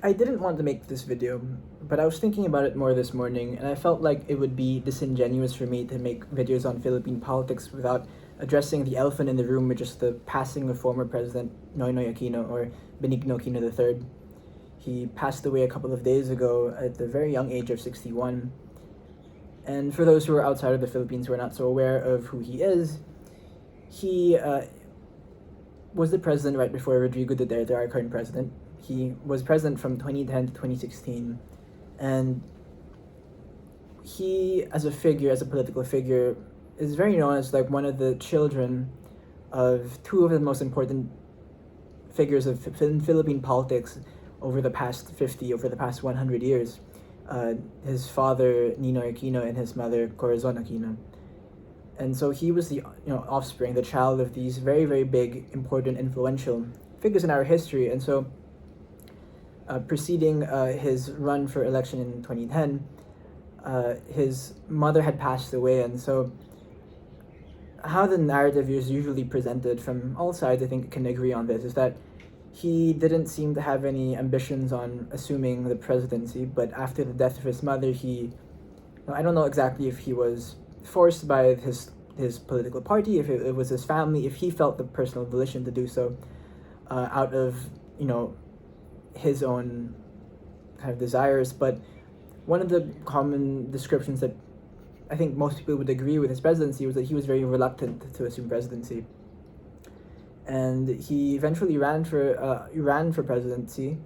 I didn't want to make this video, but I was thinking about it more this morning, and I felt like it would be disingenuous for me to make videos on Philippine politics without addressing the elephant in the room, which is the passing of former President Noynoy Aquino, or Benigno Aquino III. He passed away a couple of days ago at the very young age of 61. And for those who are outside of the Philippines who are not so aware of who he is, he was the president right before Rodrigo Duterte, our current president. He was president from 2010 to 2016, and he, as a figure, as a political figure, is very known as like one of the children of two of the most important figures of Philippine politics over the past 100 years. His father, Ninoy Aquino, and his mother, Corazon Aquino. And so he was the offspring, the child of these very, very big, important, influential figures in our history. And so preceding his run for election in 2010, his mother had passed away, and so how the narrative is usually presented from all sides, I think, can agree on this, is that he didn't seem to have any ambitions on assuming the presidency, but after the death of his mother, I don't know exactly if he was forced by his political party, if it was his family, if he felt the personal volition to do so out of, his own kind of desires. But one of the common descriptions that I think most people would agree with his presidency was that he was very reluctant to assume presidency. And he eventually ran for presidency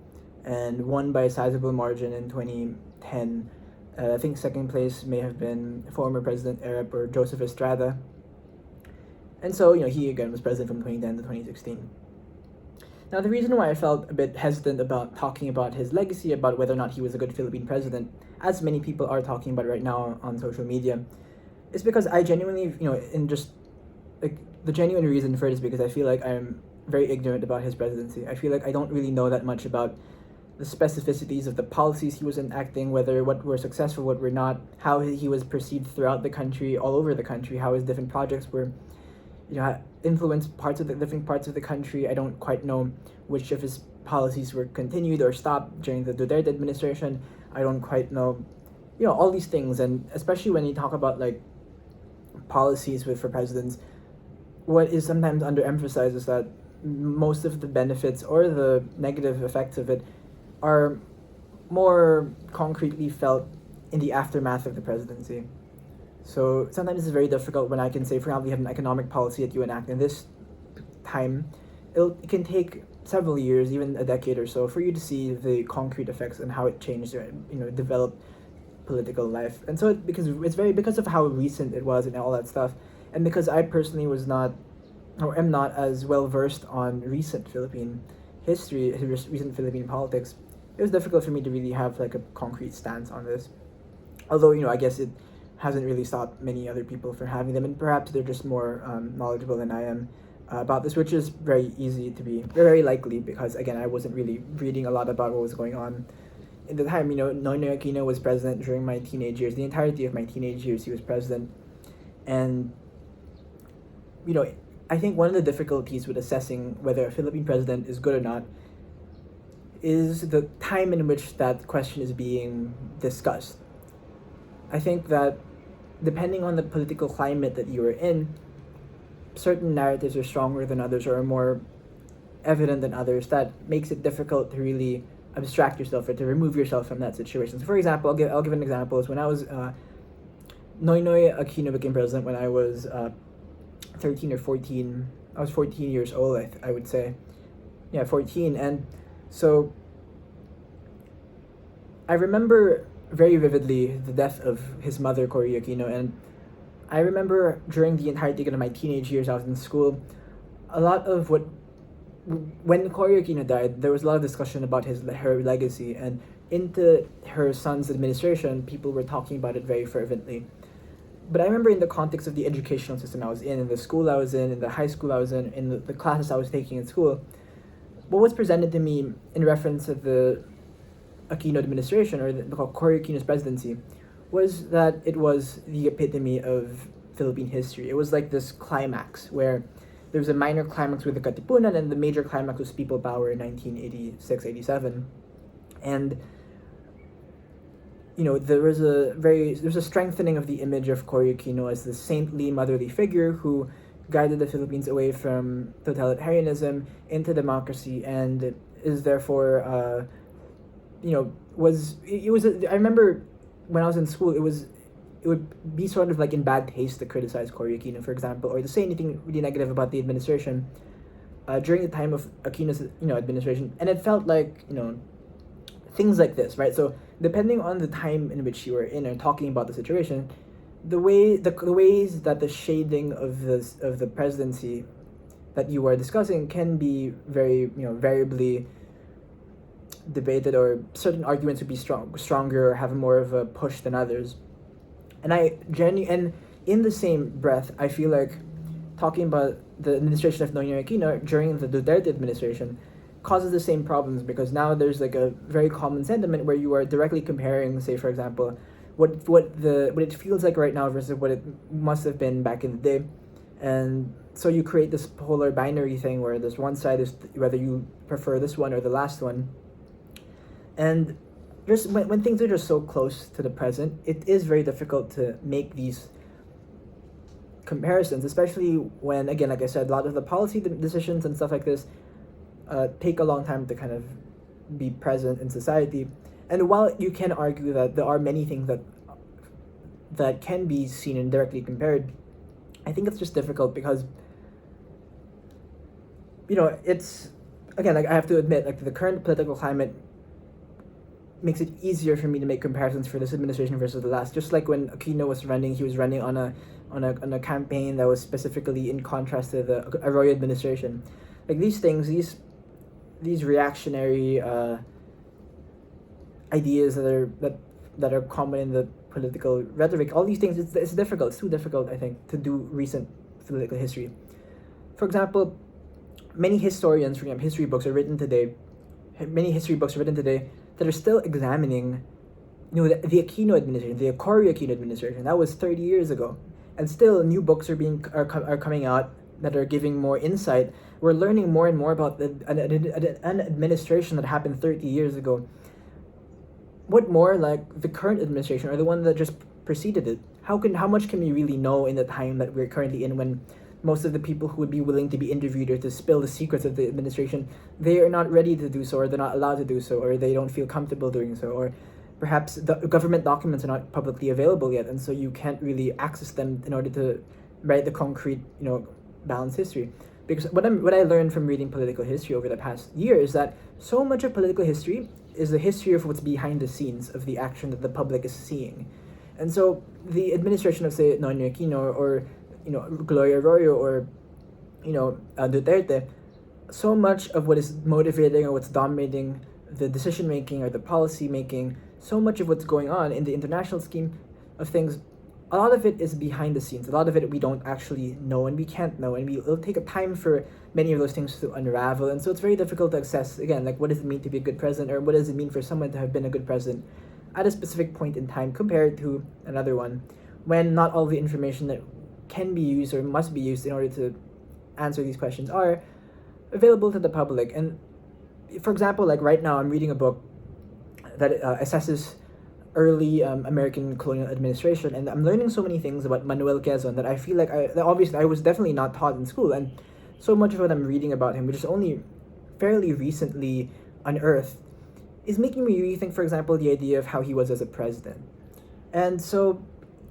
and won by a sizable margin in 2010. I think second place may have been former President Erap or Joseph Estrada. And so, he again was president from 2010 to 2016. Now, the reason why I felt a bit hesitant about talking about his legacy, about whether or not he was a good Philippine president, as many people are talking about right now on social media, is because I genuinely, the genuine reason for it is because I feel like I'm very ignorant about his presidency. I feel like I don't really know that much about the specificities of the policies he was enacting, what were successful, what were not, how he was perceived throughout the country, all over the country, how his different projects were, influenced different parts of the country. I don't quite know which of his policies were continued or stopped during the Duterte administration. I don't quite know, all these things. And especially when you talk about like policies for presidents, what is sometimes underemphasized is that most of the benefits or the negative effects of it are more concretely felt in the aftermath of the presidency. So sometimes it's very difficult when I can say, for example, you have an economic policy that you enact in this time. It can take several years, even a decade or so, for you to see the concrete effects and how it changed, developed political life. And so because of how recent it was and all that stuff, and because I personally am not as well versed on recent Philippine history, recent Philippine politics, it was difficult for me to really have like a concrete stance on this. Although, I guess it hasn't really stopped many other people from having them, and perhaps they're just more knowledgeable than I am about this, which is very likely, because again, I wasn't really reading a lot about what was going on in the time. Noynoy Aquino was president during my teenage years. The entirety of my teenage years, he was president. And, I think one of the difficulties with assessing whether a Philippine president is good or not is the time in which that question is being discussed. I think that depending on the political climate that you are in, certain narratives are stronger than others or are more evident than others. That makes it difficult to really abstract yourself or to remove yourself from that situation. So for example, I'll give an example. Is when I was Noynoy Aquino became president when I was 13 or 14. I was 14 years old, I would say. Yeah, 14. And so I remember very vividly the death of his mother, Cory Aquino, and I remember during the entirety of my teenage years, I was in school, when Cory Aquino died, there was a lot of discussion about her legacy, and into her son's administration, people were talking about it very fervently. But I remember in the context of the educational system I was in the school I was in the high school I was in the classes I was taking in school, what was presented to me in reference to the Aquino administration, or the Cory Aquino's presidency, was that it was the epitome of Philippine history. It was like this climax where there was a minor climax with the Katipunan, and the major climax was People Power in 1986-87. And there's a strengthening of the image of Cory Aquino as the saintly motherly figure who guided the Philippines away from totalitarianism into democracy, and is therefore I remember when I was in school, it would be sort of like in bad taste to criticize Cory Aquino, for example, or to say anything really negative about the administration during the time of Aquino's administration, and it felt like things like this, right? So depending on the time in which you were in and talking about the situation, the ways that the shading of the presidency that you are discussing can be very variably debated, or certain arguments would be stronger or have more of a push than others. And and in the same breath, I feel like talking about the administration of Noynoy Aquino during the Duterte administration causes the same problems, because now there's like a very common sentiment where you are directly comparing, say for example, what it feels like right now versus what it must have been back in the day. And so you create this polar binary thing where this one side is whether you prefer this one or the last one. And just when things are just so close to the present, it is very difficult to make these comparisons, especially when, again, like I said, a lot of the policy decisions and stuff like this take a long time to kind of be present in society. And while you can argue that there are many things that can be seen and directly compared, I think it's just difficult because it's, again, like I have to admit, like the current political climate makes it easier for me to make comparisons for this administration versus the last. Just like when Aquino was running, he was running on a campaign that was specifically in contrast to the Arroyo administration. Like these reactionary ideas that are common in the political rhetoric, all these things, it's difficult. It's too difficult, I think, to do recent political history. For example, many historians, for example, many history books are written today that are still examining the Aquino administration, the Cory Aquino administration. That was 30 years ago, and still new books are coming out that are giving more insight. We're learning more and more about an administration that happened 30 years ago. What more, like the current administration or the one that just preceded it? How much can we really know in the time that we're currently in, when most of the people who would be willing to be interviewed or to spill the secrets of the administration, they are not ready to do so, or they're not allowed to do so, or they don't feel comfortable doing so, or perhaps the government documents are not publicly available yet, and so you can't really access them in order to write the concrete, balanced history. Because what I learned from reading political history over the past year is that so much of political history is the history of what's behind the scenes of the action that the public is seeing. And so the administration of, say, Noynoy Aquino or Gloria Arroyo or Duterte, so much of what is motivating or what's dominating the decision making or the policy making, so much of what's going on in the international scheme of things, a lot of it is behind the scenes. A lot of it we don't actually know and we can't know, and it'll take a time for many of those things to unravel. And so it's very difficult to assess, again, like what does it mean to be a good president, or what does it mean for someone to have been a good president at a specific point in time compared to another one, when not all the information that can be used or must be used in order to answer these questions are available to the public. And for example, like right now I'm reading a book that assesses early American colonial administration, and I'm learning so many things about Manuel Quezon that I feel like obviously I was definitely not taught in school, and so much of what I'm reading about him, which is only fairly recently unearthed, is making me rethink, for example, the idea of how he was as a president. And so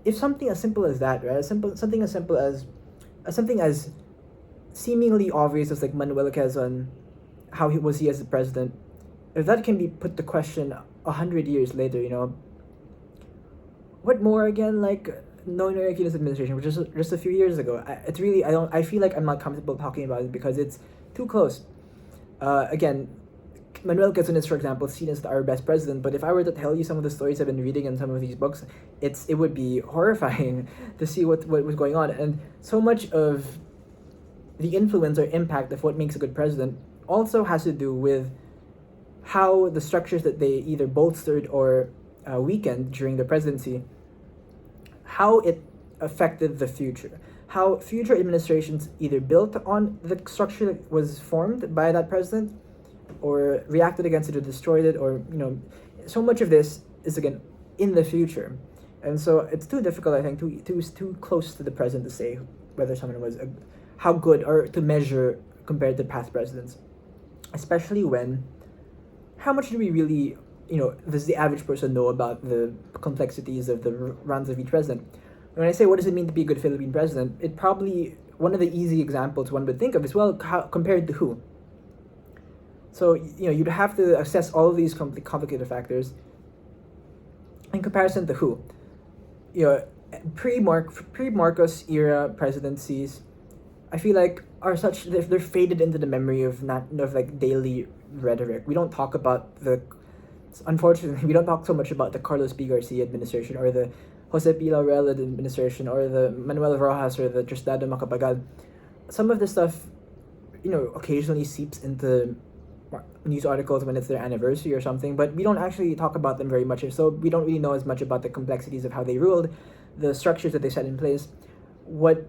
if something as simple as that, right, something as seemingly obvious as like Manuel Quezon, how was he as a president, if that can be put to question 100 years later, what more, again, like Noynoy Aquino's administration, which is just a few years ago. I feel like I'm not comfortable talking about it because it's too close. Again, Manuel Quezon is, for example, seen as our best president, but if I were to tell you some of the stories I've been reading in some of these books, it would be horrifying to see what was going on. And so much of the influence or impact of what makes a good president also has to do with how the structures that they either bolstered or weakened during the presidency, how it affected the future. How future administrations either built on the structure that was formed by that president, or reacted against it or destroyed it, or so much of this is again in the future, and so it's too difficult, I think, too close to the present to say whether someone was how good, or to measure compared to past presidents, especially when how much do we really does the average person know about the complexities of the runs of each president? When I say what does it mean to be a good Philippine president, it probably one of the easy examples one would think of is, well, how, compared to who? So you'd have to assess all of these complicated factors in comparison to who. Pre-Marcos era presidencies, I feel like are such they're faded into the memory of like daily rhetoric. We don't talk about unfortunately we don't talk so much about the Carlos P. Garcia administration, or the Jose P. Laurel administration, or the Manuel Rojas, or the Tristado Macapagal. Some of this stuff, occasionally seeps into news articles when it's their anniversary or something, but we don't actually talk about them very much, so we don't really know as much about the complexities of how they ruled, the structures that they set in place, what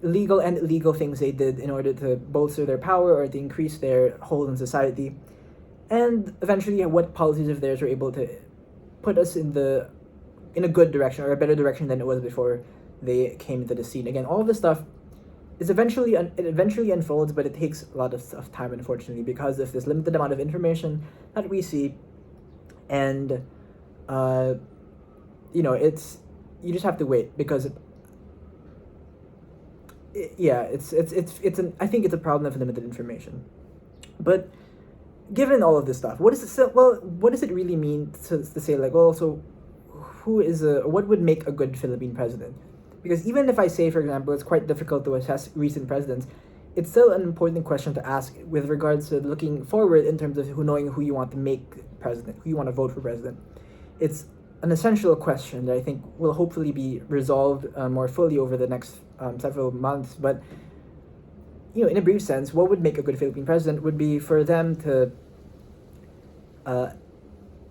legal and illegal things they did in order to bolster their power or to increase their hold in society, and eventually what policies of theirs were able to put us in a good direction, or a better direction than it was before they came into the scene. Again, all of this stuff is it eventually unfolds, but it takes a lot of time, unfortunately, because of this limited amount of information that we see, and it's you just have to wait, because I think it's a problem of limited information. But given all of this stuff, what does it really mean to say, like, well, so what would make a good Philippine president? Because even if I say, for example, it's quite difficult to assess recent presidents, it's still an important question to ask with regards to looking forward in terms of knowing who you want to make president, who you want to vote for president. It's an essential question that I think will hopefully be resolved more fully over the next several months. But in a brief sense, what would make a good Philippine president would be for them to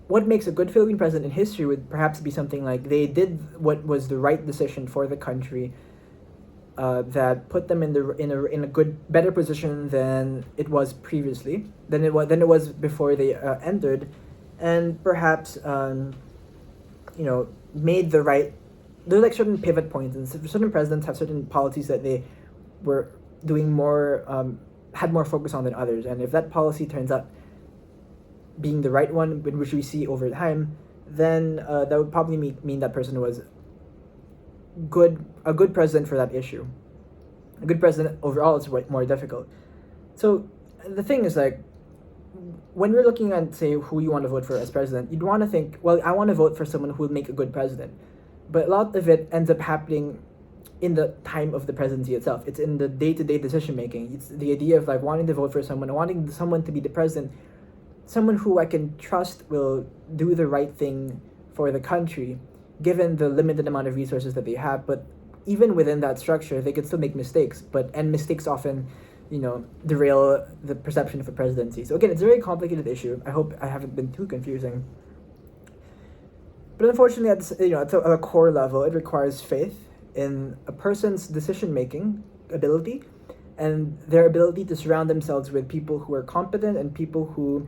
what makes a good Philippine president in history would perhaps be something like they did what was the right decision for the country, that put them in a better position than it was previously, than it was before they entered, and perhaps made the right. There are like certain pivot points, and certain presidents have certain policies that they were doing more, had more focus on than others, and if that policy turns out being the right one, which we see over time, then that would probably mean that person was a good president for that issue. A good president overall is more difficult. So the thing is, like, when we're looking at, say, who you want to vote for as president, you'd want to think, well, I want to vote for someone who will make a good president. But a lot of it ends up happening in the time of the presidency itself. It's in the day-to-day decision making. It's the idea of like wanting to vote for someone, wanting someone to be the president, someone who I can trust will do the right thing for the country, given the limited amount of resources that they have. But even within that structure, they could still make mistakes. And mistakes often, derail the perception of a presidency. So again, it's a very complicated issue. I hope I haven't been too confusing. But unfortunately, at a core level, it requires faith in a person's decision-making ability and their ability to surround themselves with people who are competent and people who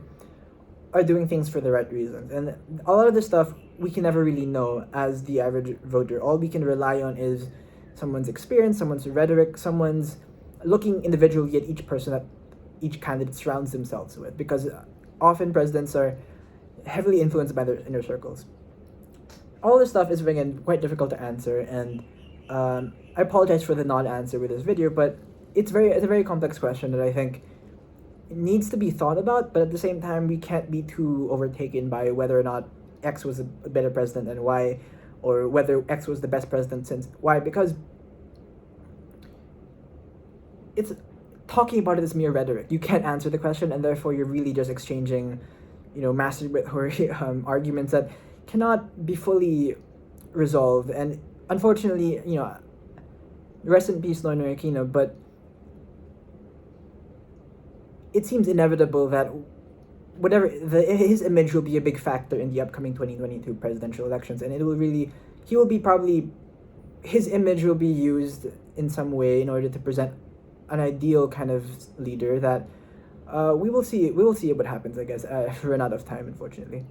are doing things for the right reasons. And a lot of this stuff we can never really know as the average voter. All we can rely on is someone's experience, someone's rhetoric, someone's looking individually at each person that each candidate surrounds themselves with, because often presidents are heavily influenced by their inner circles. All this stuff is, again, quite difficult to answer, and I apologize for the non-answer with this video, but it's a very complex question that I think needs to be thought about, but at the same time, we can't be too overtaken by whether or not X was a better president and why, or whether X was the best president since why, because it's talking about it is mere rhetoric. You can't answer the question, and therefore you're really just exchanging, masturbatory arguments that cannot be fully resolved. And unfortunately, rest in peace, noynoy Aquino, but it seems inevitable that his image will be a big factor in the upcoming 2022 presidential elections, and his image will be used in some way in order to present an ideal kind of leader that we will see. We will see what happens. I guess. Run out of time, unfortunately.